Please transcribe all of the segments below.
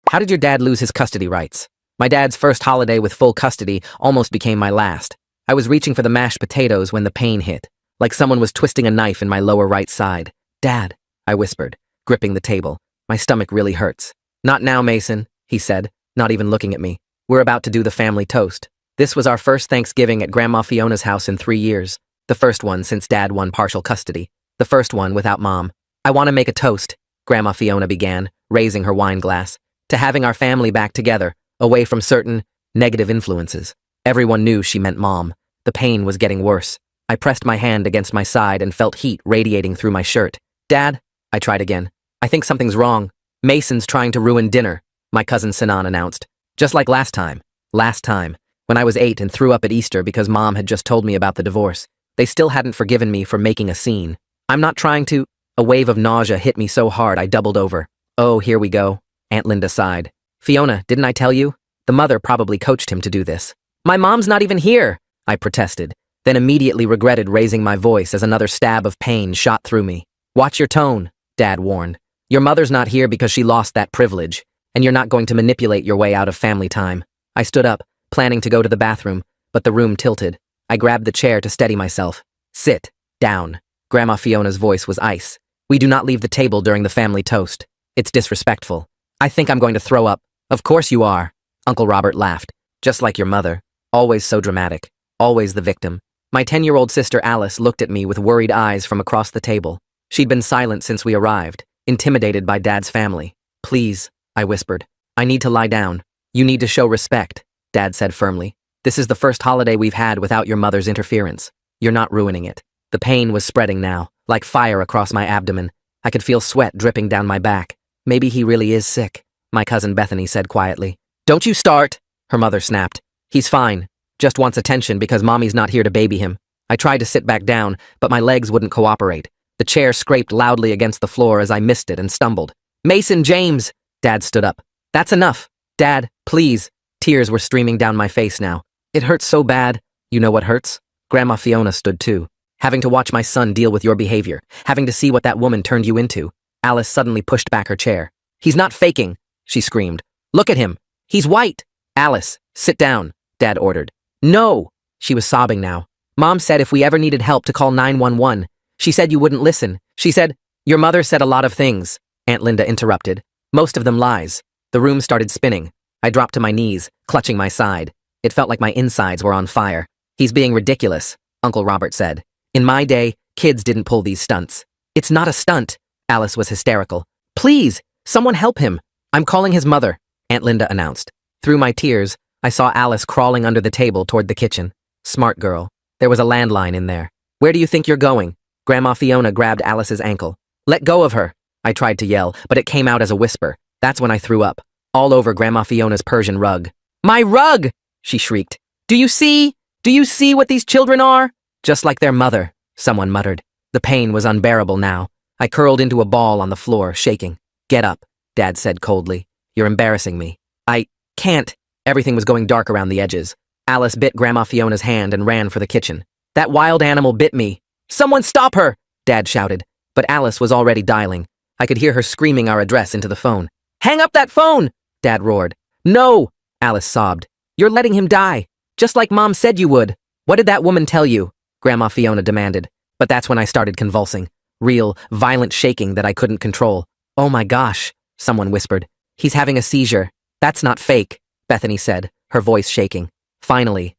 How did your dad lose his custody rights? My dad's first holiday with full custody almost became my last. I was reaching for the mashed potatoes when the pain hit, like someone was twisting a knife in my lower right side. Dad, I whispered, gripping the table. My stomach really hurts. Not now, Mason, he said, not even looking at me. We're about to do the family toast. This was our first Thanksgiving at Grandma Fiona's house in 3 years. The first one since Dad won partial custody. The first one without Mom. I want to make a toast, Grandma Fiona began, raising her wine glass, to having our family back together, away from certain negative influences. Everyone knew she meant Mom. The pain was getting worse. I pressed my hand against my side and felt heat radiating through my shirt. Dad, I tried again. I think something's wrong. Mason's trying to ruin dinner, my cousin Sinan announced. Just like last time. Last time, when I was 8 and threw up at Easter because Mom had just told me about the divorce. They still hadn't forgiven me for making a scene. I'm not trying to. A wave of nausea hit me so hard I doubled over. Oh, here we go, Aunt Linda sighed. Fiona, didn't I tell you? The mother probably coached him to do this. My mom's not even here, I protested, then immediately regretted raising my voice as another stab of pain shot through me. Watch your tone, Dad warned. Your mother's not here because she lost that privilege, and you're not going to manipulate your way out of family time. I stood up, planning to go to the bathroom, but the room tilted. I grabbed the chair to steady myself. Sit down. Grandma Fiona's voice was ice. We do not leave the table during the family toast. It's disrespectful. I think I'm going to throw up. Of course you are. Uncle Robert laughed. Just like your mother. Always so dramatic. Always the victim. My 10-year-old sister Alice looked at me with worried eyes from across the table. She'd been silent since we arrived, intimidated by Dad's family. Please, I whispered. I need to lie down. You need to show respect, Dad said firmly. This is the first holiday we've had without your mother's interference. You're not ruining it. The pain was spreading now, like fire across my abdomen. I could feel sweat dripping down my back. Maybe he really is sick, my cousin Bethany said quietly. Don't you start, her mother snapped. He's fine. Just wants attention because Mommy's not here to baby him. I tried to sit back down, but my legs wouldn't cooperate. The chair scraped loudly against the floor as I missed it and stumbled. Mason James! Dad stood up. That's enough. Dad, please. Tears were streaming down my face now. It hurts so bad. You know what hurts? Grandma Fiona stood too. Having to watch my son deal with your behavior. Having to see what that woman turned you into. Alice suddenly pushed back her chair. He's not faking, she screamed. Look at him. He's white. Alice, sit down, Dad ordered. No! She was sobbing now. Mom said if we ever needed help to call 911. She said you wouldn't listen. She said, your mother said a lot of things, Aunt Linda interrupted. Most of them lies. The room started spinning. I dropped to my knees, clutching my side. It felt like my insides were on fire. He's being ridiculous, Uncle Robert said. In my day, kids didn't pull these stunts. It's not a stunt. Alice was hysterical. Please, someone help him. I'm calling his mother, Aunt Linda announced. Through my tears, I saw Alice crawling under the table toward the kitchen. Smart girl. There was a landline in there. Where do you think you're going? Grandma Fiona grabbed Alice's ankle. Let go of her. I tried to yell, but it came out as a whisper. That's when I threw up. All over Grandma Fiona's Persian rug. My rug! She shrieked. Do you see? Do you see what these children are? Just like their mother, someone muttered. The pain was unbearable now. I curled into a ball on the floor, shaking. Get up, Dad said coldly. You're embarrassing me. I can't. Everything was going dark around the edges. Alice bit Grandma Fiona's hand and ran for the kitchen. That wild animal bit me. Someone stop her, Dad shouted. But Alice was already dialing. I could hear her screaming our address into the phone. Hang up that phone, Dad roared. No, Alice sobbed. You're letting him die, just like Mom said you would. What did that woman tell you? Grandma Fiona demanded. But that's when I started convulsing. Real, violent shaking that I couldn't control. Oh my gosh, someone whispered. He's having a seizure. That's not fake, Bethany said, her voice shaking. Finally,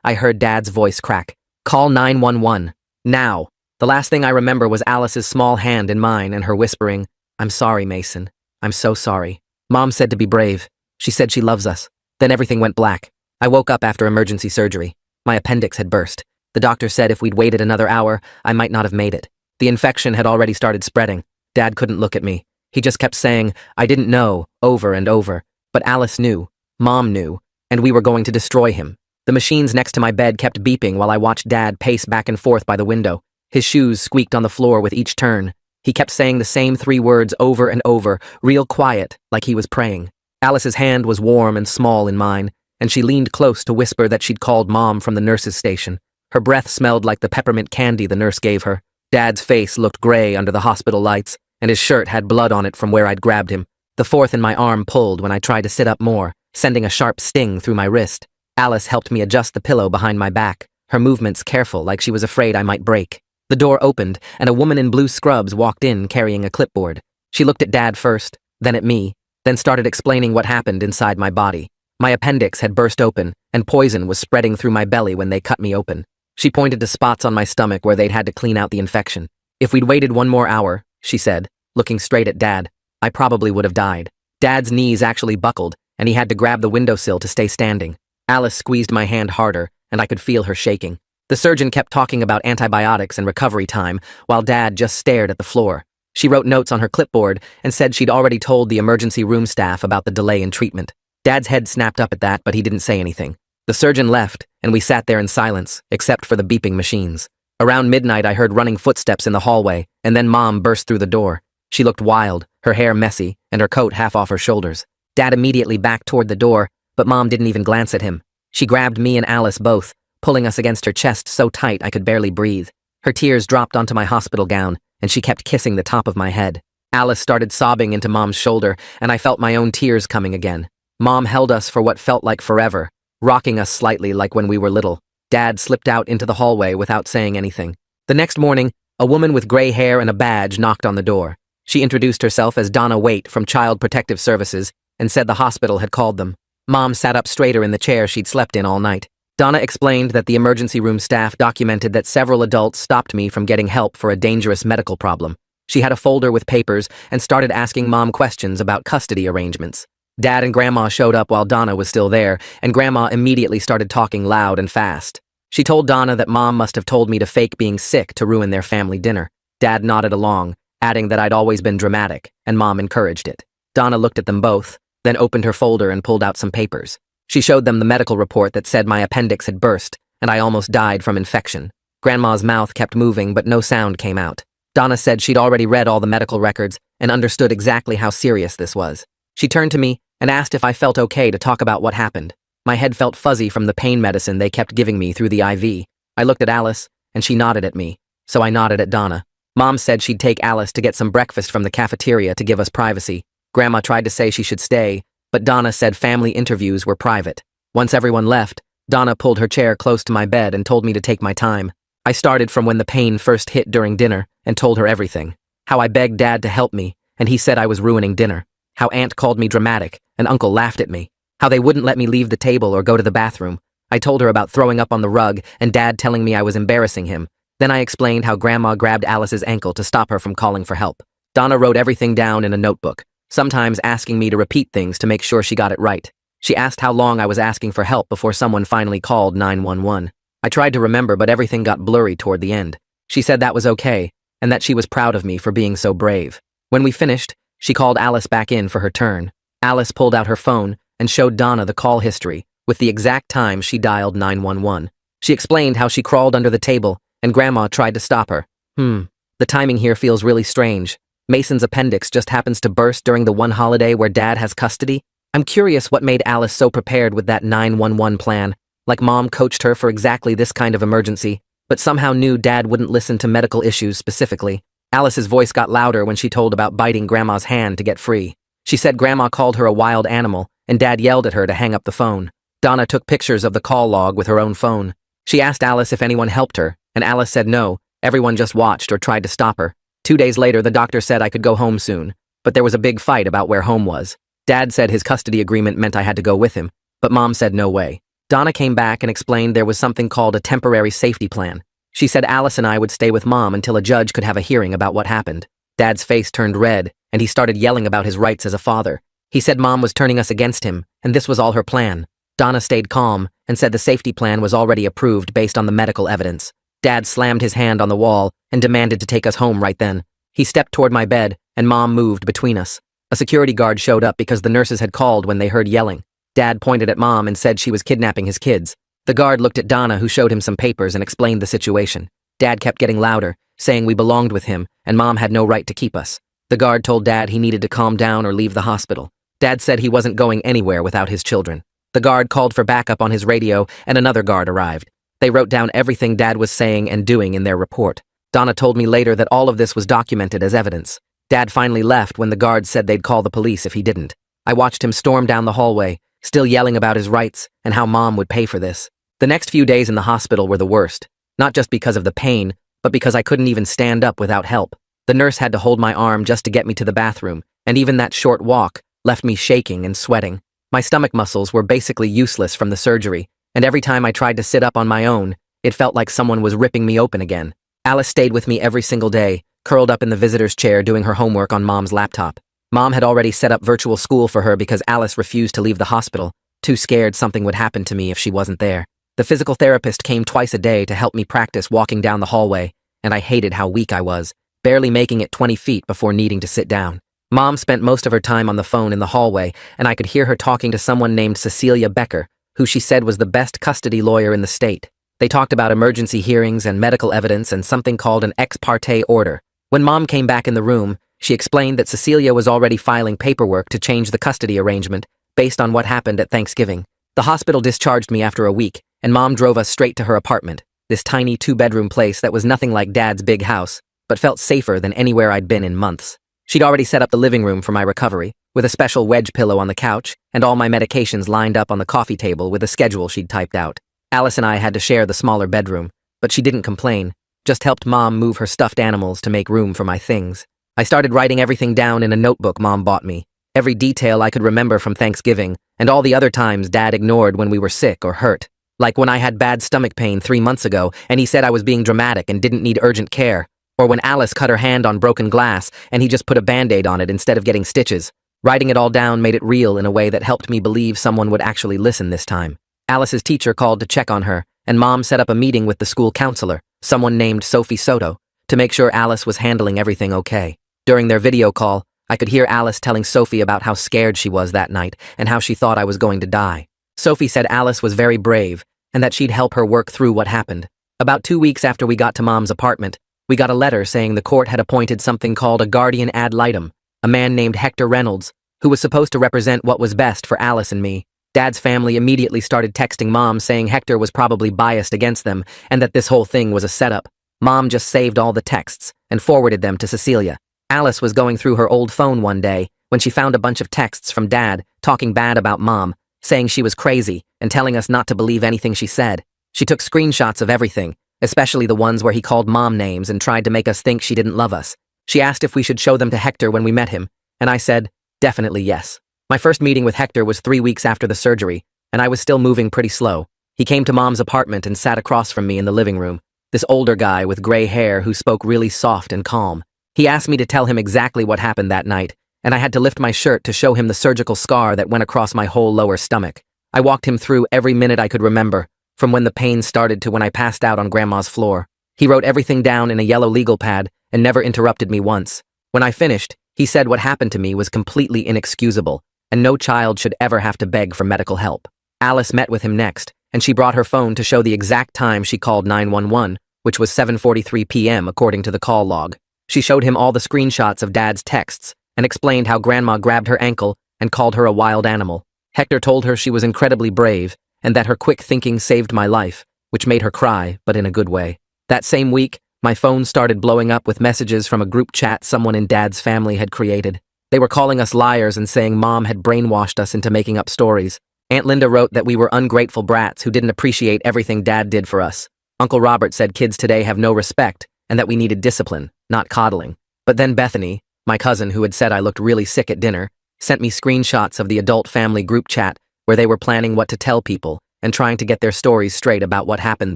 I heard Dad's voice crack. Call 911. Now. The last thing I remember was Alice's small hand in mine and her whispering, I'm sorry, Mason. I'm so sorry. Mom said to be brave. She said she loves us. Then everything went black. I woke up after emergency surgery. My appendix had burst. The doctor said if we'd waited another hour, I might not have made it. The infection had already started spreading. Dad couldn't look at me. He just kept saying, I didn't know, over and over. But Alice knew. Mom knew. And we were going to destroy him. The machines next to my bed kept beeping while I watched Dad pace back and forth by the window. His shoes squeaked on the floor with each turn. He kept saying the same 3 words over and over, real quiet, like he was praying. Alice's hand was warm and small in mine, and she leaned close to whisper that she'd called Mom from the nurse's station. Her breath smelled like the peppermint candy the nurse gave her. Dad's face looked gray under the hospital lights, and his shirt had blood on it from where I'd grabbed him. The fourth in my arm pulled when I tried to sit up more, sending a sharp sting through my wrist. Alice helped me adjust the pillow behind my back, her movements careful like she was afraid I might break. The door opened, and a woman in blue scrubs walked in carrying a clipboard. She looked at Dad first, then at me, then started explaining what happened inside my body. My appendix had burst open, and poison was spreading through my belly when they cut me open. She pointed to spots on my stomach where they'd had to clean out the infection. If we'd waited one more hour, she said, looking straight at Dad, I probably would have died. Dad's knees actually buckled, and he had to grab the windowsill to stay standing. Alice squeezed my hand harder, and I could feel her shaking. The surgeon kept talking about antibiotics and recovery time, while Dad just stared at the floor. She wrote notes on her clipboard and said she'd already told the emergency room staff about the delay in treatment. Dad's head snapped up at that, but he didn't say anything. The surgeon left, and we sat there in silence, except for the beeping machines. Around midnight, I heard running footsteps in the hallway, and then Mom burst through the door. She looked wild, her hair messy, and her coat half off her shoulders. Dad immediately backed toward the door, but Mom didn't even glance at him. She grabbed me and Alice both, pulling us against her chest so tight I could barely breathe. Her tears dropped onto my hospital gown, and she kept kissing the top of my head. Alice started sobbing into Mom's shoulder, and I felt my own tears coming again. Mom held us for what felt like forever, rocking us slightly like when we were little. Dad slipped out into the hallway without saying anything. The next morning, a woman with gray hair and a badge knocked on the door. She introduced herself as Donna Waite from Child Protective Services and said the hospital had called them. Mom sat up straighter in the chair she'd slept in all night. Donna explained that the emergency room staff documented that several adults stopped me from getting help for a dangerous medical problem. She had a folder with papers and started asking Mom questions about custody arrangements. Dad and Grandma showed up while Donna was still there, and Grandma immediately started talking loud and fast. She told Donna that Mom must have told me to fake being sick to ruin their family dinner. Dad nodded along, adding that I'd always been dramatic, and Mom encouraged it. Donna looked at them both, then opened her folder and pulled out some papers. She showed them the medical report that said my appendix had burst, and I almost died from infection. Grandma's mouth kept moving, but no sound came out. Donna said she'd already read all the medical records and understood exactly how serious this was. She turned to me and asked if I felt okay to talk about what happened. My head felt fuzzy from the pain medicine they kept giving me through the IV. I looked at Alice, and she nodded at me, so I nodded at Donna. Mom said she'd take Alice to get some breakfast from the cafeteria to give us privacy. Grandma tried to say she should stay, but Donna said family interviews were private. Once everyone left, Donna pulled her chair close to my bed and told me to take my time. I started from when the pain first hit during dinner and told her everything. How I begged Dad to help me, and he said I was ruining dinner. How Aunt called me dramatic, and Uncle laughed at me. How they wouldn't let me leave the table or go to the bathroom. I told her about throwing up on the rug and Dad telling me I was embarrassing him. Then I explained how Grandma grabbed Alice's ankle to stop her from calling for help. Donna wrote everything down in a notebook, sometimes asking me to repeat things to make sure she got it right. She asked how long I was asking for help before someone finally called 911. I tried to remember, but everything got blurry toward the end. She said that was okay, and that she was proud of me for being so brave. When we finished, she called Alice back in for her turn. Alice pulled out her phone and showed Donna the call history, with the exact time she dialed 911. She explained how she crawled under the table, and Grandma tried to stop her. The timing here feels really strange. Mason's appendix just happens to burst during the one holiday where Dad has custody. I'm curious what made Alice so prepared with that 911 plan, like Mom coached her for exactly this kind of emergency, but somehow knew Dad wouldn't listen to medical issues specifically. Alice's voice got louder when she told about biting Grandma's hand to get free. She said Grandma called her a wild animal, and Dad yelled at her to hang up the phone. Donna took pictures of the call log with her own phone. She asked Alice if anyone helped her, and Alice said no, everyone just watched or tried to stop her. 2 days later, the doctor said I could go home soon, but there was a big fight about where home was. Dad said his custody agreement meant I had to go with him, but Mom said no way. Donna came back and explained there was something called a temporary safety plan. She said Alice and I would stay with Mom until a judge could have a hearing about what happened. Dad's face turned red, and he started yelling about his rights as a father. He said Mom was turning us against him, and this was all her plan. Donna stayed calm and said the safety plan was already approved based on the medical evidence. Dad slammed his hand on the wall and demanded to take us home right then. He stepped toward my bed, and Mom moved between us. A security guard showed up because the nurses had called when they heard yelling. Dad pointed at Mom and said she was kidnapping his kids. The guard looked at Donna, who showed him some papers and explained the situation. Dad kept getting louder, saying we belonged with him, and Mom had no right to keep us. The guard told Dad he needed to calm down or leave the hospital. Dad said he wasn't going anywhere without his children. The guard called for backup on his radio, and another guard arrived. They wrote down everything Dad was saying and doing in their report. Donna told me later that all of this was documented as evidence. Dad finally left when the guards said they'd call the police if he didn't. I watched him storm down the hallway, still yelling about his rights and how Mom would pay for this. The next few days in the hospital were the worst, not just because of the pain, but because I couldn't even stand up without help. The nurse had to hold my arm just to get me to the bathroom, and even that short walk left me shaking and sweating. My stomach muscles were basically useless from the surgery, and every time I tried to sit up on my own, it felt like someone was ripping me open again. Alice stayed with me every single day, curled up in the visitor's chair doing her homework on Mom's laptop. Mom had already set up virtual school for her because Alice refused to leave the hospital, too scared something would happen to me if she wasn't there. The physical therapist came twice a day to help me practice walking down the hallway, and I hated how weak I was, barely making it 20 feet before needing to sit down. Mom spent most of her time on the phone in the hallway, and I could hear her talking to someone named Cecilia Becker, who she said was the best custody lawyer in the state. They talked about emergency hearings and medical evidence and something called an ex parte order. When Mom came back in the room, she explained that Cecilia was already filing paperwork to change the custody arrangement based on what happened at Thanksgiving. The hospital discharged me after a week, and Mom drove us straight to her apartment, this tiny 2-bedroom place that was nothing like Dad's big house, but felt safer than anywhere I'd been in months. She'd already set up the living room for my recovery, with a special wedge pillow on the couch and all my medications lined up on the coffee table with a schedule she'd typed out. Alice and I had to share the smaller bedroom, but she didn't complain, just helped Mom move her stuffed animals to make room for my things. I started writing everything down in a notebook Mom bought me, every detail I could remember from Thanksgiving, and all the other times Dad ignored when we were sick or hurt. Like when I had bad stomach pain 3 months ago and he said I was being dramatic and didn't need urgent care, or when Alice cut her hand on broken glass and he just put a Band-Aid on it instead of getting stitches. Writing it all down made it real in a way that helped me believe someone would actually listen this time. Alice's teacher called to check on her, and Mom set up a meeting with the school counselor, someone named Sophie Soto, to make sure Alice was handling everything okay. During their video call, I could hear Alice telling Sophie about how scared she was that night and how she thought I was going to die. Sophie said Alice was very brave and that she'd help her work through what happened. About 2 weeks after we got to Mom's apartment, we got a letter saying the court had appointed something called a guardian ad litem, a man named Hector Reynolds, who was supposed to represent what was best for Alice and me. Dad's family immediately started texting Mom saying Hector was probably biased against them and that this whole thing was a setup. Mom just saved all the texts and forwarded them to Cecilia. Alice was going through her old phone one day when she found a bunch of texts from Dad talking bad about Mom, saying she was crazy and telling us not to believe anything she said. She took screenshots of everything, especially the ones where he called Mom names and tried to make us think she didn't love us. She asked if we should show them to Hector when we met him, and I said, definitely yes. My first meeting with Hector was 3 weeks after the surgery, and I was still moving pretty slow. He came to Mom's apartment and sat across from me in the living room, this older guy with gray hair who spoke really soft and calm. He asked me to tell him exactly what happened that night, and I had to lift my shirt to show him the surgical scar that went across my whole lower stomach. I walked him through every minute I could remember, from when the pain started to when I passed out on Grandma's floor. He wrote everything down in a yellow legal pad and never interrupted me once. When I finished, he said what happened to me was completely inexcusable, and no child should ever have to beg for medical help. Alice met with him next, and she brought her phone to show the exact time she called 911, which was 7:43 p.m. according to the call log. She showed him all the screenshots of Dad's texts and explained how Grandma grabbed her ankle and called her a wild animal. Hector told her she was incredibly brave and that her quick thinking saved my life, which made her cry, but in a good way. That same week, my phone started blowing up with messages from a group chat someone in Dad's family had created. They were calling us liars and saying Mom had brainwashed us into making up stories. Aunt Linda wrote that we were ungrateful brats who didn't appreciate everything Dad did for us. Uncle Robert said kids today have no respect and that we needed discipline, not coddling. But then Bethany, my cousin who had said I looked really sick at dinner, sent me screenshots of the adult family group chat where they were planning what to tell people and trying to get their stories straight about what happened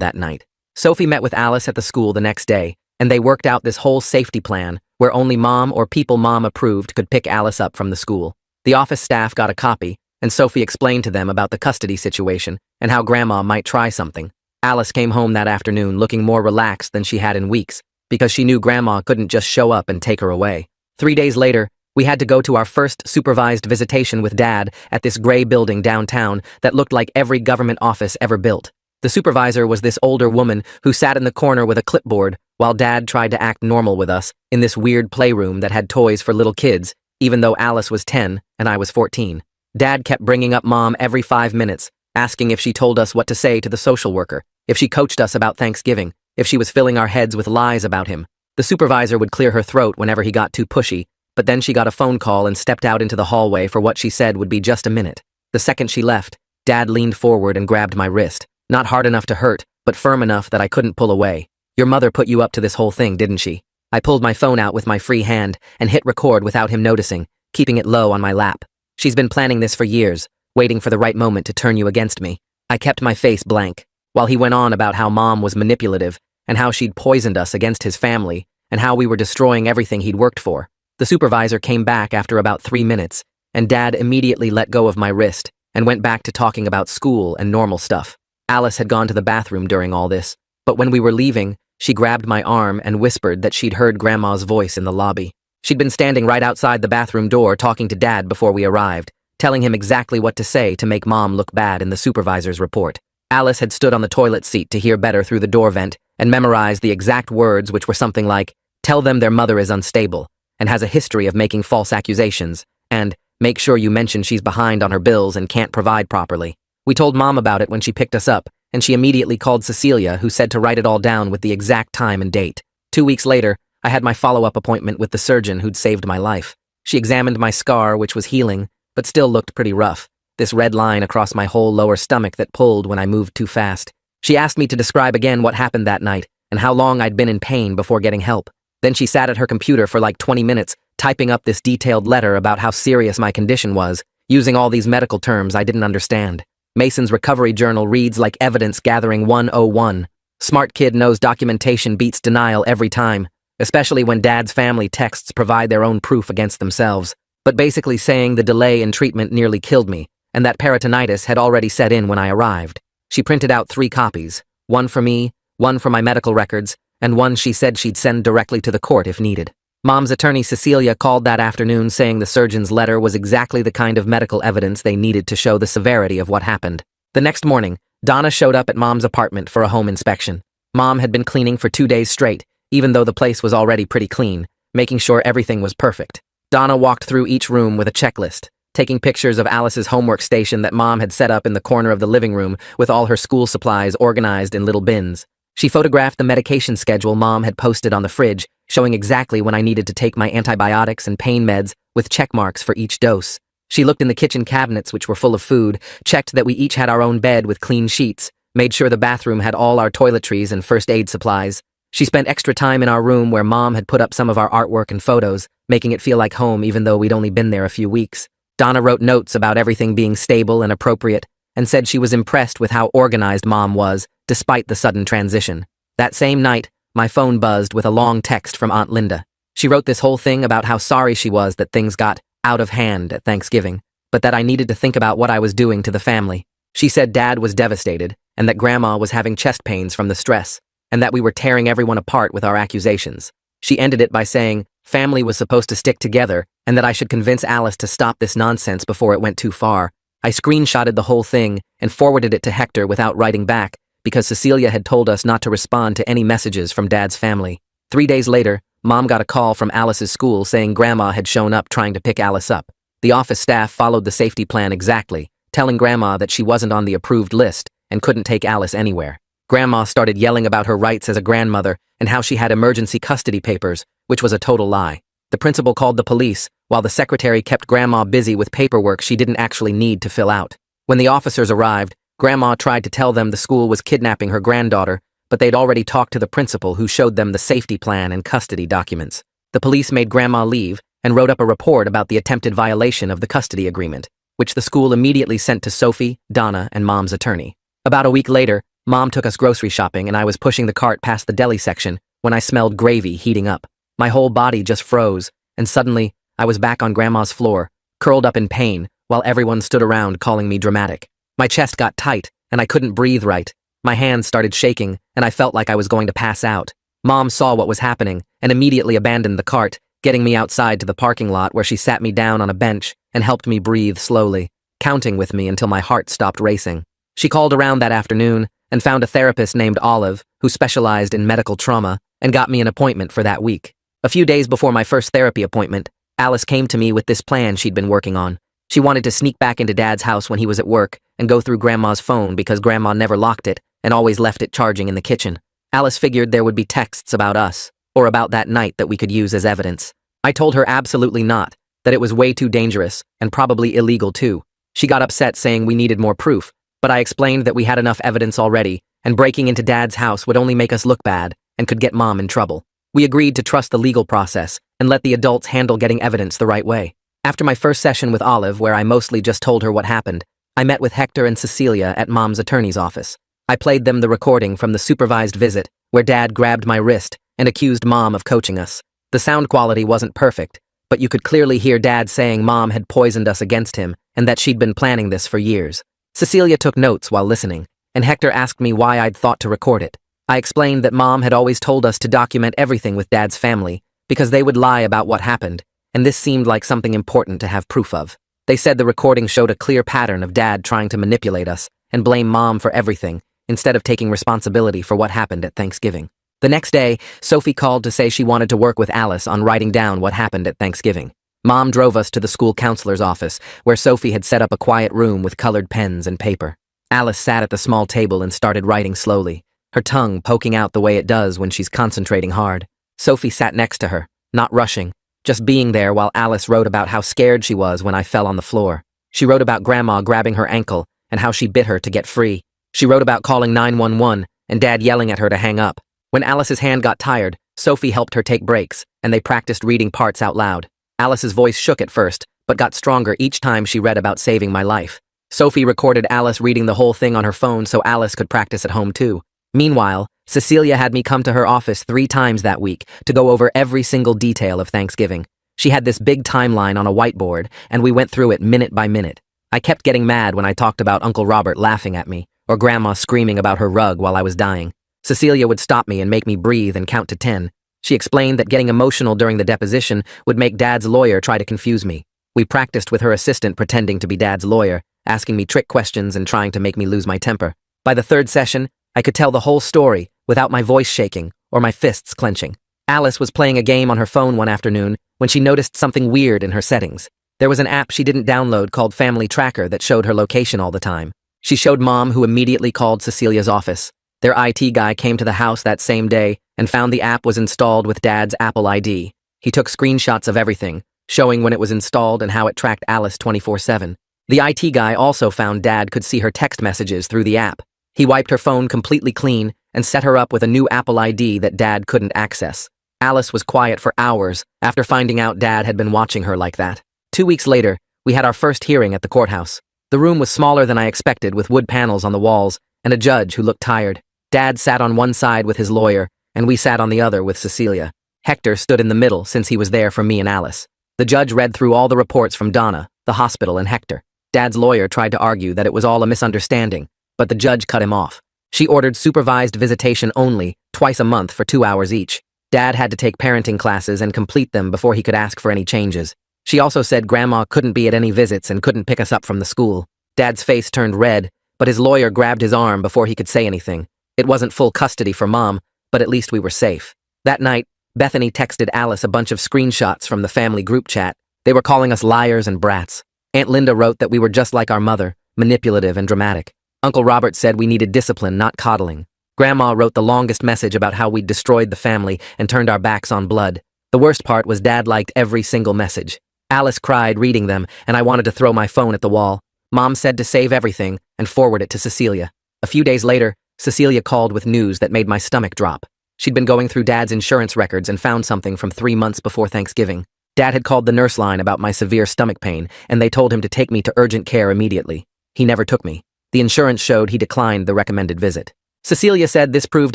that night. Sophie met with Alice at the school the next day, and they worked out this whole safety plan where only Mom or people Mom approved could pick Alice up from the school. The office staff got a copy, and Sophie explained to them about the custody situation and how Grandma might try something. Alice came home that afternoon looking more relaxed than she had in weeks, because she knew Grandma couldn't just show up and take her away. 3 days later, we had to go to our first supervised visitation with Dad at this gray building downtown that looked like every government office ever built. The supervisor was this older woman who sat in the corner with a clipboard while Dad tried to act normal with us in this weird playroom that had toys for little kids, even though Alice was 10 and I was 14. Dad kept bringing up Mom every 5 minutes, asking if she told us what to say to the social worker, if she coached us about Thanksgiving, if she was filling our heads with lies about him. The supervisor would clear her throat whenever he got too pushy, But then she got a phone call and stepped out into the hallway for what she said would be just a minute. The second she left, Dad leaned forward and grabbed my wrist. Not hard enough to hurt, but firm enough that I couldn't pull away. "Your mother put you up to this whole thing, didn't she?" I pulled my phone out with my free hand and hit record without him noticing, keeping it low on my lap. "She's been planning this for years, waiting for the right moment to turn you against me." I kept my face blank, while he went on about how Mom was manipulative and how she'd poisoned us against his family and how we were destroying everything he'd worked for. The supervisor came back after about 3 minutes, and Dad immediately let go of my wrist and went back to talking about school and normal stuff. Alice had gone to the bathroom during all this, but when we were leaving, she grabbed my arm and whispered that she'd heard Grandma's voice in the lobby. She'd been standing right outside the bathroom door talking to Dad before we arrived, telling him exactly what to say to make Mom look bad in the supervisor's report. Alice had stood on the toilet seat to hear better through the door vent and memorized the exact words, which were something like, "Tell them their mother is unstable and has a history of making false accusations," and "Make sure you mention she's behind on her bills and can't provide properly." We told Mom about it when she picked us up, and she immediately called Cecilia, who said to write it all down with the exact time and date. 2 weeks later, I had my follow-up appointment with the surgeon who'd saved my life. She examined my scar, which was healing, but still looked pretty rough. This red line across my whole lower stomach that pulled when I moved too fast. She asked me to describe again what happened that night and how long I'd been in pain before getting help. Then she sat at her computer for like 20 minutes, typing up this detailed letter about how serious my condition was, using all these medical terms I didn't understand. Mason's recovery journal reads like evidence gathering 101. Smart kid knows documentation beats denial every time, especially when Dad's family texts provide their own proof against themselves. But basically saying the delay in treatment nearly killed me, and that peritonitis had already set in when I arrived. She printed out 3 copies, one for me, one for my medical records, and one she said she'd send directly to the court if needed. Mom's attorney Cecilia called that afternoon saying the surgeon's letter was exactly the kind of medical evidence they needed to show the severity of what happened. The next morning, Donna showed up at Mom's apartment for a home inspection. Mom had been cleaning for 2 days straight, even though the place was already pretty clean, making sure everything was perfect. Donna walked through each room with a checklist, taking pictures of Alice's homework station that Mom had set up in the corner of the living room with all her school supplies organized in little bins. She photographed the medication schedule Mom had posted on the fridge, showing exactly when I needed to take my antibiotics and pain meds with check marks for each dose. She looked in the kitchen cabinets, which were full of food, checked that we each had our own bed with clean sheets, made sure the bathroom had all our toiletries and first aid supplies. She spent extra time in our room where Mom had put up some of our artwork and photos, making it feel like home even though we'd only been there a few weeks. Donna wrote notes about everything being stable and appropriate, and said she was impressed with how organized Mom was, despite the sudden transition. That same night, my phone buzzed with a long text from Aunt Linda. She wrote this whole thing about how sorry she was that things got out of hand at Thanksgiving, but that I needed to think about what I was doing to the family. She said Dad was devastated, and that Grandma was having chest pains from the stress, and that we were tearing everyone apart with our accusations. She ended it by saying family was supposed to stick together, and that I should convince Alice to stop this nonsense before it went too far. I screenshotted the whole thing and forwarded it to Hector without writing back, because Cecilia had told us not to respond to any messages from Dad's family. 3 days later, Mom got a call from Alice's school saying Grandma had shown up trying to pick Alice up. The office staff followed the safety plan exactly, telling Grandma that she wasn't on the approved list and couldn't take Alice anywhere. Grandma started yelling about her rights as a grandmother and how she had emergency custody papers, which was a total lie. The principal called the police, while the secretary kept Grandma busy with paperwork she didn't actually need to fill out. When the officers arrived, Grandma tried to tell them the school was kidnapping her granddaughter, but they'd already talked to the principal, who showed them the safety plan and custody documents. The police made Grandma leave and wrote up a report about the attempted violation of the custody agreement, which the school immediately sent to Sophie, Donna, and Mom's attorney. About a week later, Mom took us grocery shopping and I was pushing the cart past the deli section when I smelled gravy heating up. My whole body just froze, and suddenly, I was back on Grandma's floor, curled up in pain, while everyone stood around calling me dramatic. My chest got tight, and I couldn't breathe right. My hands started shaking, and I felt like I was going to pass out. Mom saw what was happening and immediately abandoned the cart, getting me outside to the parking lot where she sat me down on a bench and helped me breathe slowly, counting with me until my heart stopped racing. She called around that afternoon and found a therapist named Olive who specialized in medical trauma and got me an appointment for that week. A few days before my first therapy appointment, Alice came to me with this plan she'd been working on. She wanted to sneak back into Dad's house when he was at work and go through Grandma's phone because Grandma never locked it and always left it charging in the kitchen. Alice figured there would be texts about us, or about that night that we could use as evidence. I told her absolutely not, that it was way too dangerous, and probably illegal too. She got upset saying we needed more proof, but I explained that we had enough evidence already, and breaking into Dad's house would only make us look bad, and could get Mom in trouble. We agreed to trust the legal process, and let the adults handle getting evidence the right way. After my first session with Olive, where I mostly just told her what happened, I met with Hector and Cecilia at Mom's attorney's office. I played them the recording from the supervised visit, where Dad grabbed my wrist and accused Mom of coaching us. The sound quality wasn't perfect, but you could clearly hear Dad saying Mom had poisoned us against him and that she'd been planning this for years. Cecilia took notes while listening, and Hector asked me why I'd thought to record it. I explained that Mom had always told us to document everything with Dad's family because they would lie about what happened, and this seemed like something important to have proof of. They said the recording showed a clear pattern of Dad trying to manipulate us and blame Mom for everything instead of taking responsibility for what happened at Thanksgiving. The next day, Sophie called to say she wanted to work with Alice on writing down what happened at Thanksgiving. Mom drove us to the school counselor's office, where Sophie had set up a quiet room with colored pens and paper. Alice sat at the small table and started writing slowly, her tongue poking out the way it does when she's concentrating hard. Sophie sat next to her, not rushing, just being there while Alice wrote about how scared she was when I fell on the floor. She wrote about Grandma grabbing her ankle and how she bit her to get free. She wrote about calling 911 and Dad yelling at her to hang up. When Alice's hand got tired, Sophie helped her take breaks, and they practiced reading parts out loud. Alice's voice shook at first, but got stronger each time she read about saving my life. Sophie recorded Alice reading the whole thing on her phone so Alice could practice at home too. Meanwhile, Cecilia had me come to her office 3 times that week to go over every single detail of Thanksgiving. She had this big timeline on a whiteboard, and we went through it minute by minute. I kept getting mad when I talked about Uncle Robert laughing at me, or Grandma screaming about her rug while I was dying. Cecilia would stop me and make me breathe and count to 10. She explained that getting emotional during the deposition would make Dad's lawyer try to confuse me. We practiced with her assistant pretending to be Dad's lawyer, asking me trick questions and trying to make me lose my temper. By the 3rd session, I could tell the whole story without my voice shaking or my fists clenching. Alice was playing a game on her phone one afternoon when she noticed something weird in her settings. There was an app she didn't download called Family Tracker that showed her location all the time. She showed Mom, who immediately called Cecilia's office. Their IT guy came to the house that same day and found the app was installed with Dad's Apple ID. He took screenshots of everything, showing when it was installed and how it tracked Alice 24/7. The IT guy also found Dad could see her text messages through the app. He wiped her phone completely clean and set her up with a new Apple ID that Dad couldn't access. Alice was quiet for hours after finding out Dad had been watching her like that. 2 weeks later, we had our first hearing at the courthouse. The room was smaller than I expected, with wood panels on the walls and a judge who looked tired. Dad sat on one side with his lawyer, and we sat on the other with Cecilia. Hector stood in the middle since he was there for me and Alice. The judge read through all the reports from Donna, the hospital, and Hector. Dad's lawyer tried to argue that it was all a misunderstanding, but the judge cut him off. She ordered supervised visitation only, twice a month for 2 hours each. Dad had to take parenting classes and complete them before he could ask for any changes. She also said Grandma couldn't be at any visits and couldn't pick us up from the school. Dad's face turned red, but his lawyer grabbed his arm before he could say anything. It wasn't full custody for Mom, but at least we were safe. That night, Bethany texted Alice a bunch of screenshots from the family group chat. They were calling us liars and brats. Aunt Linda wrote that we were just like our mother, manipulative and dramatic. Uncle Robert said we needed discipline, not coddling. Grandma wrote the longest message about how we'd destroyed the family and turned our backs on blood. The worst part was Dad liked every single message. Alice cried reading them, and I wanted to throw my phone at the wall. Mom said to save everything and forward it to Cecilia. A few days later, Cecilia called with news that made my stomach drop. She'd been going through Dad's insurance records and found something from 3 months before Thanksgiving. Dad had called the nurse line about my severe stomach pain, and they told him to take me to urgent care immediately. He never took me. The insurance showed he declined the recommended visit. Cecilia said this proved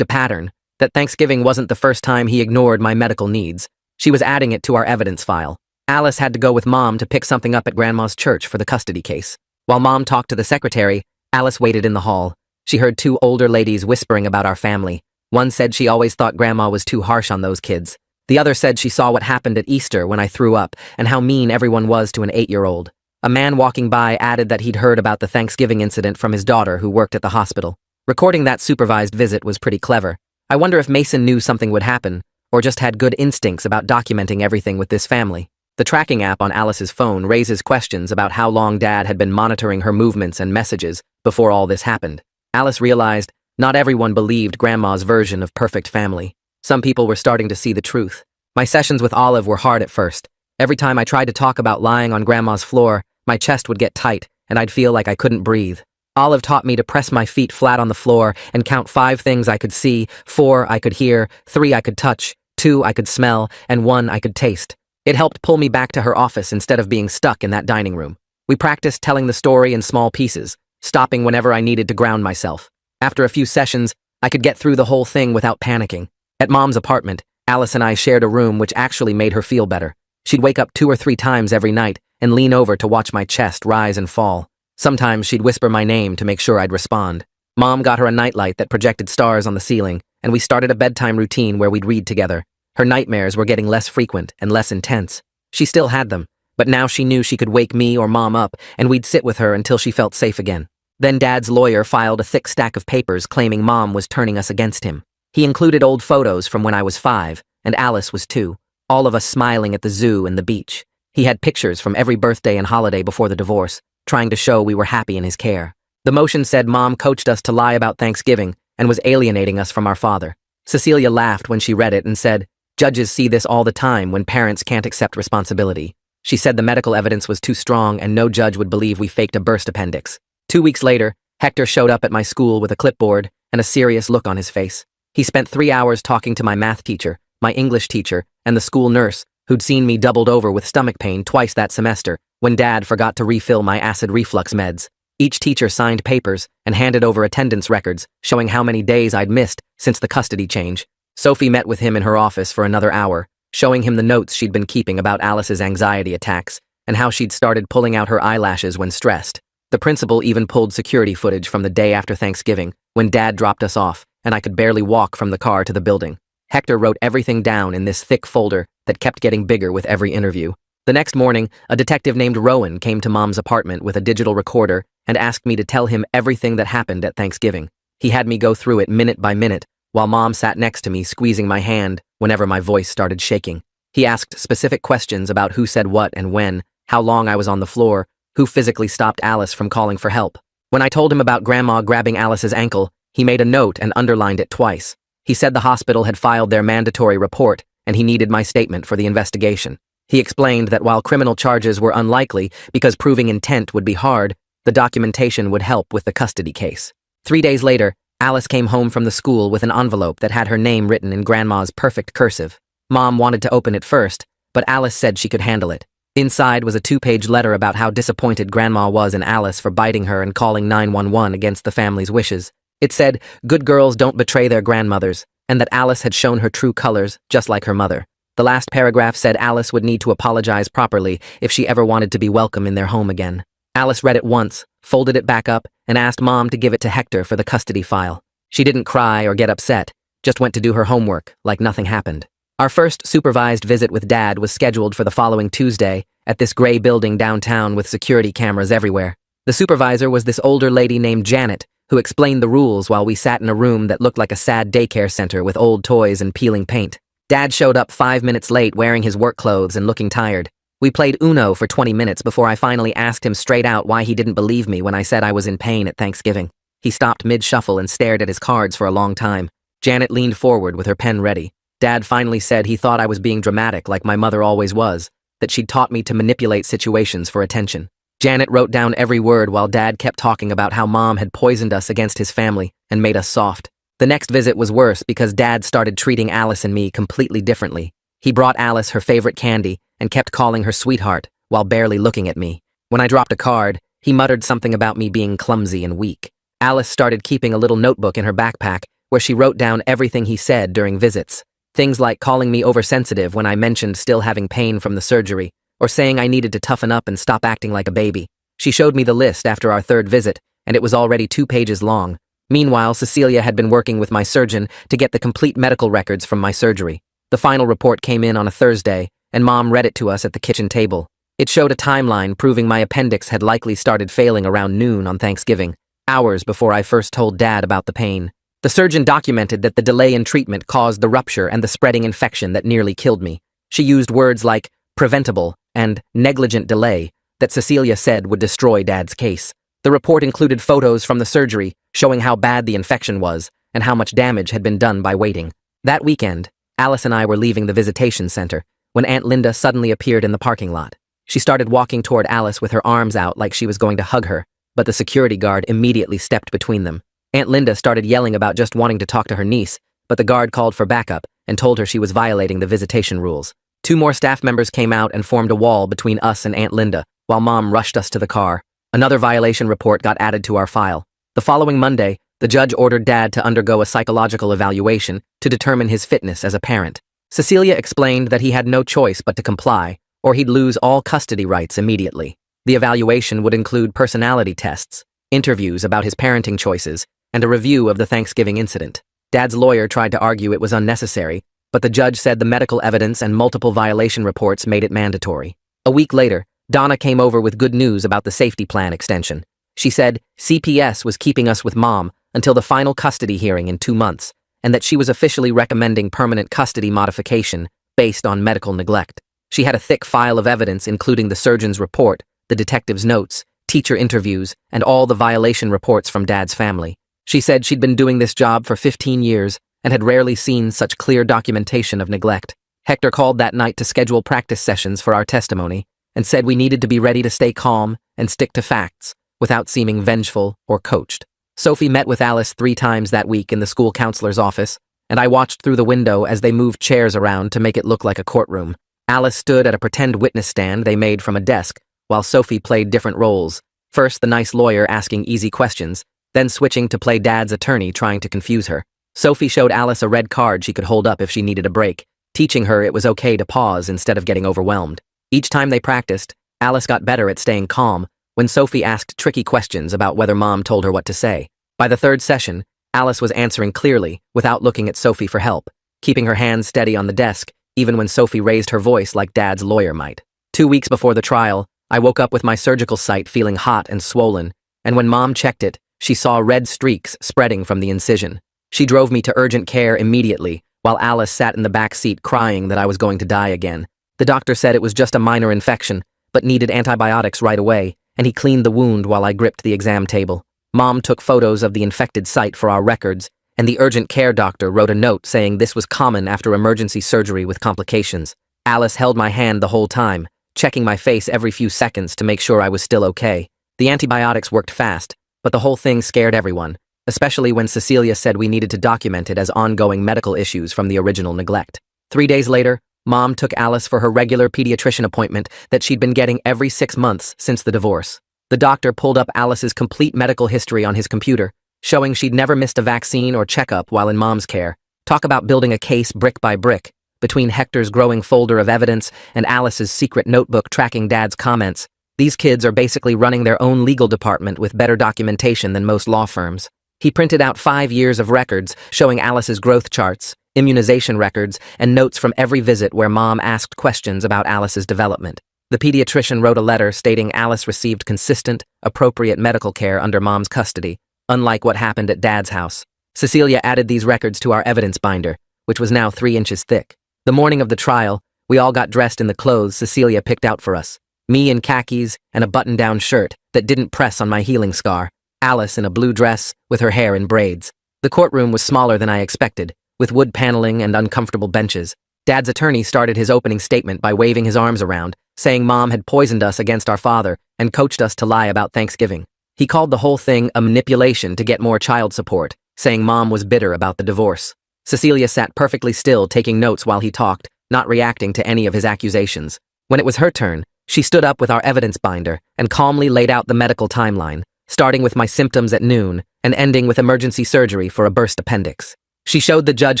a pattern, that Thanksgiving wasn't the first time he ignored my medical needs. She was adding it to our evidence file. Alice had to go with Mom to pick something up at Grandma's church for the custody case. While Mom talked to the secretary, Alice waited in the hall. She heard 2 older ladies whispering about our family. One said she always thought Grandma was too harsh on those kids. The other said she saw what happened at Easter when I threw up and how mean everyone was to an 8-year-old. A man walking by added that he'd heard about the Thanksgiving incident from his daughter who worked at the hospital. Recording that supervised visit was pretty clever. I wonder if Mason knew something would happen, or just had good instincts about documenting everything with this family. The tracking app on Alice's phone raises questions about how long Dad had been monitoring her movements and messages before all this happened. Alice realized not everyone believed Grandma's version of perfect family. Some people were starting to see the truth. My sessions with Olive were hard at first. Every time I tried to talk about lying on Grandma's floor, my chest would get tight, and I'd feel like I couldn't breathe. Olive taught me to press my feet flat on the floor and count 5 things I could see, 4 I could hear, 3 I could touch, 2 I could smell, and 1 I could taste. It helped pull me back to her office instead of being stuck in that dining room. We practiced telling the story in small pieces, stopping whenever I needed to ground myself. After a few sessions, I could get through the whole thing without panicking. At Mom's apartment, Alice and I shared a room which actually made her feel better. She'd wake up 2 or 3 times every night and lean over to watch my chest rise and fall. Sometimes she'd whisper my name to make sure I'd respond. Mom got her a nightlight that projected stars on the ceiling, and we started a bedtime routine where we'd read together. Her nightmares were getting less frequent and less intense. She still had them, but now she knew she could wake me or Mom up, and we'd sit with her until she felt safe again. Then Dad's lawyer filed a thick stack of papers claiming Mom was turning us against him. He included old photos from when I was 5, and Alice was 2, all of us smiling at the zoo and the beach. He had pictures from every birthday and holiday before the divorce, trying to show we were happy in his care. The motion said Mom coached us to lie about Thanksgiving and was alienating us from our father. Cecilia laughed when she read it and said, "Judges see this all the time when parents can't accept responsibility." She said the medical evidence was too strong and no judge would believe we faked a burst appendix. 2 weeks later, Hector showed up at my school with a clipboard and a serious look on his face. He spent 3 hours talking to my math teacher, my English teacher, and the school nurse, who'd seen me doubled over with stomach pain twice that semester when Dad forgot to refill my acid reflux meds. Each teacher signed papers and handed over attendance records showing how many days I'd missed since the custody change. Sophie met with him in her office for another hour, showing him the notes she'd been keeping about Alice's anxiety attacks and how she'd started pulling out her eyelashes when stressed. The principal even pulled security footage from the day after Thanksgiving when Dad dropped us off and I could barely walk from the car to the building. Hector wrote everything down in this thick folder that kept getting bigger with every interview. The next morning, a detective named Rowan came to Mom's apartment with a digital recorder and asked me to tell him everything that happened at Thanksgiving. He had me go through it minute by minute, while Mom sat next to me squeezing my hand whenever my voice started shaking. He asked specific questions about who said what and when, how long I was on the floor, who physically stopped Alice from calling for help. When I told him about Grandma grabbing Alice's ankle, he made a note and underlined it twice. He said the hospital had filed their mandatory report and he needed my statement for the investigation. He explained that while criminal charges were unlikely because proving intent would be hard, the documentation would help with the custody case. 3 days later, Alice came home from the school with an envelope that had her name written in Grandma's perfect cursive. Mom wanted to open it first, but Alice said she could handle it. Inside was a 2-page letter about how disappointed Grandma was in Alice for biting her and calling 911 against the family's wishes. It said, good girls don't betray their grandmothers, and that Alice had shown her true colors, just like her mother. The last paragraph said Alice would need to apologize properly if she ever wanted to be welcome in their home again. Alice read it once, folded it back up, and asked Mom to give it to Hector for the custody file. She didn't cry or get upset, just went to do her homework, like nothing happened. Our first supervised visit with Dad was scheduled for the following Tuesday at this gray building downtown with security cameras everywhere. The supervisor was this older lady named Janet, who explained the rules while we sat in a room that looked like a sad daycare center with old toys and peeling paint. Dad showed up 5 minutes late wearing his work clothes and looking tired. We played Uno for 20 minutes before I finally asked him straight out why he didn't believe me when I said I was in pain at Thanksgiving. He stopped mid-shuffle and stared at his cards for a long time. Janet leaned forward with her pen ready. Dad finally said he thought I was being dramatic like my mother always was, that she'd taught me to manipulate situations for attention. Janet wrote down every word while Dad kept talking about how Mom had poisoned us against his family and made us soft. The next visit was worse because Dad started treating Alice and me completely differently. He brought Alice her favorite candy and kept calling her sweetheart while barely looking at me. When I dropped a card, he muttered something about me being clumsy and weak. Alice started keeping a little notebook in her backpack where she wrote down everything he said during visits. Things like calling me oversensitive when I mentioned still having pain from the surgery, or saying I needed to toughen up and stop acting like a baby. She showed me the list after our third visit, and it was already 2 pages long. Meanwhile, Cecilia had been working with my surgeon to get the complete medical records from my surgery. The final report came in on a Thursday, and Mom read it to us at the kitchen table. It showed a timeline proving my appendix had likely started failing around noon on Thanksgiving, hours before I first told Dad about the pain. The surgeon documented that the delay in treatment caused the rupture and the spreading infection that nearly killed me. She used words like preventable and negligent delay that Cecilia said would destroy Dad's case. The report included photos from the surgery showing how bad the infection was and how much damage had been done by waiting. That weekend, Alice and I were leaving the visitation center when Aunt Linda suddenly appeared in the parking lot. She started walking toward Alice with her arms out like she was going to hug her, but the security guard immediately stepped between them. Aunt Linda started yelling about just wanting to talk to her niece, but the guard called for backup and told her she was violating the visitation rules. 2 more staff members came out and formed a wall between us and Aunt Linda, while Mom rushed us to the car. Another violation report got added to our file. The following Monday, the judge ordered Dad to undergo a psychological evaluation to determine his fitness as a parent. Cecilia explained that he had no choice but to comply, or he'd lose all custody rights immediately. The evaluation would include personality tests, interviews about his parenting choices, and a review of the Thanksgiving incident. Dad's lawyer tried to argue it was unnecessary, but the judge said the medical evidence and multiple violation reports made it mandatory. A week later, Donna came over with good news about the safety plan extension. She said CPS was keeping us with Mom until the final custody hearing in 2 months, and that she was officially recommending permanent custody modification based on medical neglect. She had a thick file of evidence including the surgeon's report, the detective's notes, teacher interviews, and all the violation reports from Dad's family. She said she'd been doing this job for 15 years and had rarely seen such clear documentation of neglect. Hector called that night to schedule practice sessions for our testimony and said we needed to be ready to stay calm and stick to facts without seeming vengeful or coached. Sophie met with Alice 3 times that week in the school counselor's office, and I watched through the window as they moved chairs around to make it look like a courtroom. Alice stood at a pretend witness stand they made from a desk, while Sophie played different roles. First, the nice lawyer asking easy questions, then switching to play Dad's attorney trying to confuse her. Sophie showed Alice a red card she could hold up if she needed a break, teaching her it was okay to pause instead of getting overwhelmed. Each time they practiced, Alice got better at staying calm when Sophie asked tricky questions about whether Mom told her what to say. By the 3rd session, Alice was answering clearly without looking at Sophie for help, keeping her hands steady on the desk even when Sophie raised her voice like Dad's lawyer might. 2 weeks before the trial, I woke up with my surgical site feeling hot and swollen, and when Mom checked it, she saw red streaks spreading from the incision. She drove me to urgent care immediately, while Alice sat in the back seat crying that I was going to die again. The doctor said it was just a minor infection, but needed antibiotics right away, and he cleaned the wound while I gripped the exam table. Mom took photos of the infected site for our records, and the urgent care doctor wrote a note saying this was common after emergency surgery with complications. Alice held my hand the whole time, checking my face every few seconds to make sure I was still okay. The antibiotics worked fast, but the whole thing scared everyone, especially when Cecilia said we needed to document it as ongoing medical issues from the original neglect. 3 days later, Mom took Alice for her regular pediatrician appointment that she'd been getting every 6 months since the divorce. The doctor pulled up Alice's complete medical history on his computer, showing she'd never missed a vaccine or checkup while in Mom's care. Talk about building a case brick by brick, between Hector's growing folder of evidence and Alice's secret notebook tracking Dad's comments. These kids are basically running their own legal department with better documentation than most law firms. He printed out 5 years of records showing Alice's growth charts, immunization records, and notes from every visit where Mom asked questions about Alice's development. The pediatrician wrote a letter stating Alice received consistent, appropriate medical care under Mom's custody, unlike what happened at Dad's house. Cecilia added these records to our evidence binder, which was now 3 inches thick. The morning of the trial, we all got dressed in the clothes Cecilia picked out for us. Me in khakis and a button-down shirt that didn't press on my healing scar. Alice in a blue dress with her hair in braids. The courtroom was smaller than I expected, with wood paneling and uncomfortable benches. Dad's attorney started his opening statement by waving his arms around, saying Mom had poisoned us against our father and coached us to lie about Thanksgiving. He called the whole thing a manipulation to get more child support, saying Mom was bitter about the divorce. Cecilia sat perfectly still, taking notes while he talked, not reacting to any of his accusations. When it was her turn, she stood up with our evidence binder and calmly laid out the medical timeline, starting with my symptoms at noon and ending with emergency surgery for a burst appendix. She showed the judge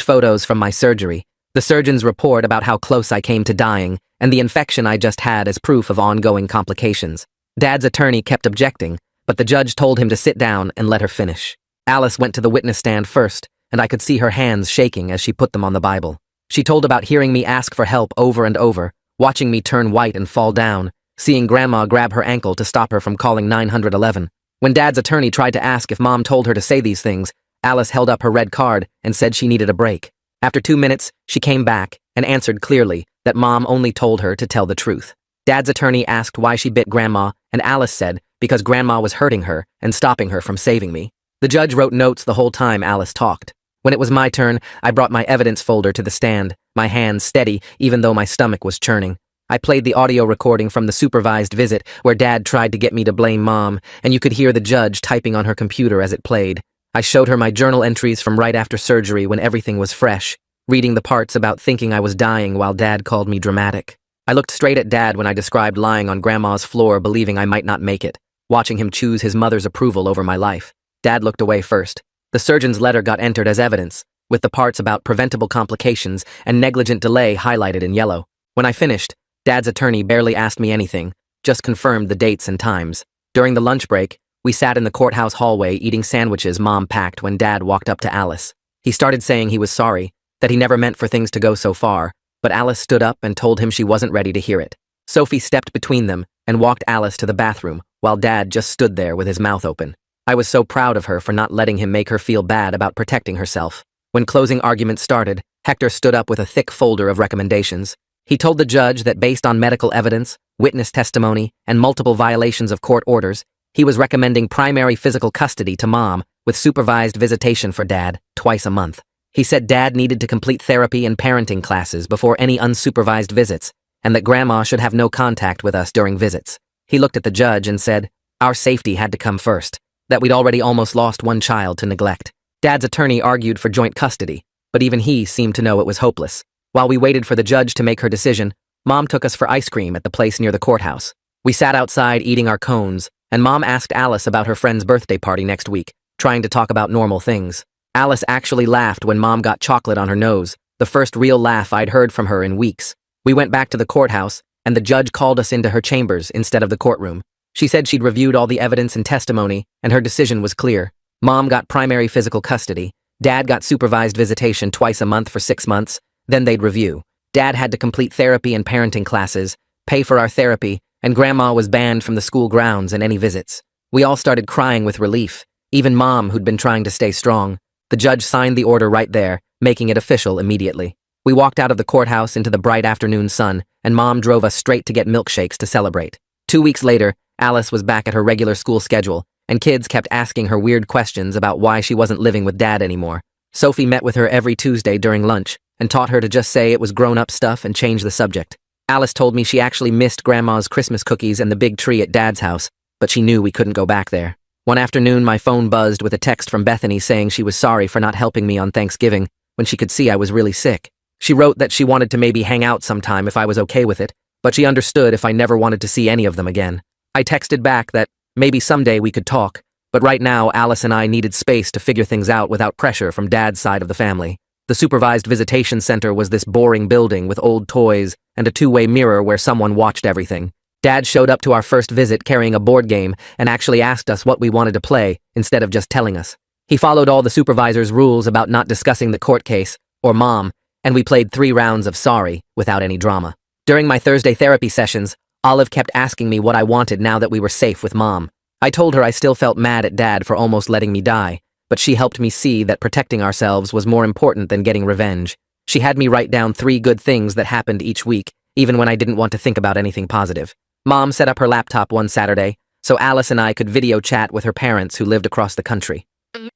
photos from my surgery, the surgeon's report about how close I came to dying, and the infection I just had as proof of ongoing complications. Dad's attorney kept objecting, but the judge told him to sit down and let her finish. Alice went to the witness stand first, and I could see her hands shaking as she put them on the Bible. She told about hearing me ask for help over and over, watching me turn white and fall down, seeing Grandma grab her ankle to stop her from calling 911. When Dad's attorney tried to ask if Mom told her to say these things, Alice held up her red card and said she needed a break. After 2 minutes, she came back and answered clearly that Mom only told her to tell the truth. Dad's attorney asked why she bit Grandma, and Alice said because Grandma was hurting her and stopping her from saving me. The judge wrote notes the whole time Alice talked. When it was my turn, I brought my evidence folder to the stand, my hands steady even though my stomach was churning. I played the audio recording from the supervised visit where Dad tried to get me to blame Mom, and you could hear the judge typing on her computer as it played. I showed her my journal entries from right after surgery when everything was fresh, reading the parts about thinking I was dying while Dad called me dramatic. I looked straight at Dad when I described lying on Grandma's floor believing I might not make it, watching him choose his mother's approval over my life. Dad looked away first. The surgeon's letter got entered as evidence, with the parts about preventable complications and negligent delay highlighted in yellow. When I finished, Dad's attorney barely asked me anything, just confirmed the dates and times. During the lunch break, we sat in the courthouse hallway eating sandwiches Mom packed when Dad walked up to Alice. He started saying he was sorry, that he never meant for things to go so far, but Alice stood up and told him she wasn't ready to hear it. Sophie stepped between them and walked Alice to the bathroom, while Dad just stood there with his mouth open. I was so proud of her for not letting him make her feel bad about protecting herself. When closing arguments started, Hector stood up with a thick folder of recommendations. He told the judge that based on medical evidence, witness testimony, and multiple violations of court orders, he was recommending primary physical custody to Mom with supervised visitation for Dad twice a month. He said Dad needed to complete therapy and parenting classes before any unsupervised visits, and that Grandma should have no contact with us during visits. He looked at the judge and said, our safety had to come first, that we'd already almost lost one child to neglect. Dad's attorney argued for joint custody, but even he seemed to know it was hopeless. While we waited for the judge to make her decision, Mom took us for ice cream at the place near the courthouse. We sat outside eating our cones, and Mom asked Alice about her friend's birthday party next week, trying to talk about normal things. Alice actually laughed when Mom got chocolate on her nose, the first real laugh I'd heard from her in weeks. We went back to the courthouse, and the judge called us into her chambers instead of the courtroom. She said she'd reviewed all the evidence and testimony, and her decision was clear. Mom got primary physical custody. Dad got supervised visitation twice a month for 6 months, then they'd review. Dad had to complete therapy and parenting classes, pay for our therapy, and Grandma was banned from the school grounds and any visits. We all started crying with relief, even Mom, who'd been trying to stay strong. The judge signed the order right there, making it official immediately. We walked out of the courthouse into the bright afternoon sun, and Mom drove us straight to get milkshakes to celebrate. 2 weeks later, Alice was back at her regular school schedule, and kids kept asking her weird questions about why she wasn't living with Dad anymore. Sophie met with her every Tuesday during lunch and taught her to just say it was grown-up stuff and change the subject. Alice told me she actually missed Grandma's Christmas cookies and the big tree at Dad's house, but she knew we couldn't go back there. One afternoon, my phone buzzed with a text from Bethany saying she was sorry for not helping me on Thanksgiving when she could see I was really sick. She wrote that she wanted to maybe hang out sometime if I was okay with it, but she understood if I never wanted to see any of them again. I texted back that maybe someday we could talk, but right now Alice and I needed space to figure things out without pressure from Dad's side of the family. The supervised visitation center was this boring building with old toys and a two-way mirror where someone watched everything. Dad showed up to our first visit carrying a board game and actually asked us what we wanted to play instead of just telling us. He followed all the supervisor's rules about not discussing the court case, or Mom, and we played 3 rounds of sorry without any drama. During my Thursday therapy sessions, Olive kept asking me what I wanted now that we were safe with Mom. I told her I still felt mad at Dad for almost letting me die, but she helped me see that protecting ourselves was more important than getting revenge. She had me write down 3 good things that happened each week, even when I didn't want to think about anything positive. Mom set up her laptop one Saturday, so Alice and I could video chat with her parents who lived across the country.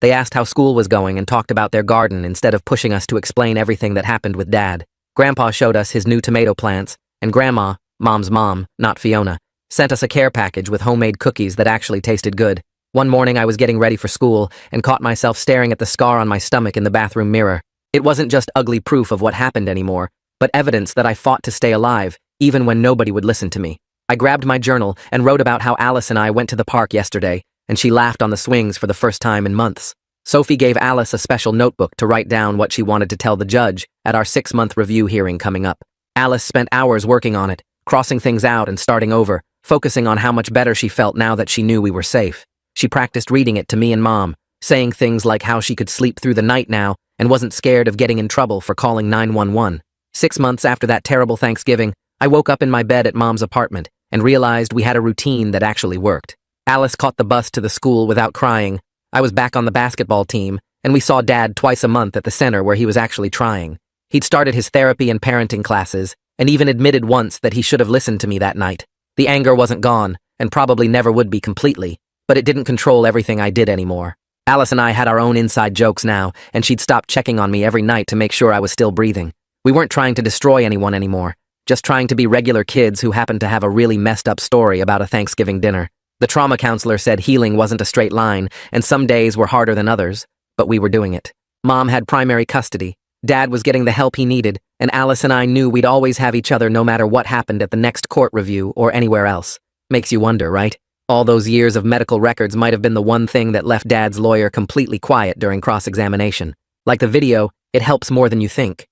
They asked how school was going and talked about their garden instead of pushing us to explain everything that happened with Dad. Grandpa showed us his new tomato plants, and Grandma, Mom's mom, not Fiona, sent us a care package with homemade cookies that actually tasted good. One morning I was getting ready for school and caught myself staring at the scar on my stomach in the bathroom mirror. It wasn't just ugly proof of what happened anymore, but evidence that I fought to stay alive, even when nobody would listen to me. I grabbed my journal and wrote about how Alice and I went to the park yesterday, and she laughed on the swings for the first time in months. Sophie gave Alice a special notebook to write down what she wanted to tell the judge at our 6-month review hearing coming up. Alice spent hours working on it, crossing things out and starting over, focusing on how much better she felt now that she knew we were safe. She practiced reading it to me and Mom, saying things like how she could sleep through the night now and wasn't scared of getting in trouble for calling 911. 6 months after that terrible Thanksgiving, I woke up in my bed at Mom's apartment and realized we had a routine that actually worked. Alice caught the bus to the school without crying. I was back on the basketball team, and we saw Dad twice a month at the center where he was actually trying. He'd started his therapy and parenting classes, and even admitted once that he should have listened to me that night. The anger wasn't gone, and probably never would be completely, but it didn't control everything I did anymore. Alice and I had our own inside jokes now, and she'd stop checking on me every night to make sure I was still breathing. We weren't trying to destroy anyone anymore, just trying to be regular kids who happened to have a really messed up story about a Thanksgiving dinner. The trauma counselor said healing wasn't a straight line, and some days were harder than others, but we were doing it. Mom had primary custody. Dad was getting the help he needed, and Alice and I knew we'd always have each other no matter what happened at the next court review or anywhere else. Makes you wonder, right? All those years of medical records might have been the one thing that left Dad's lawyer completely quiet during cross-examination. Like the video, it helps more than you think.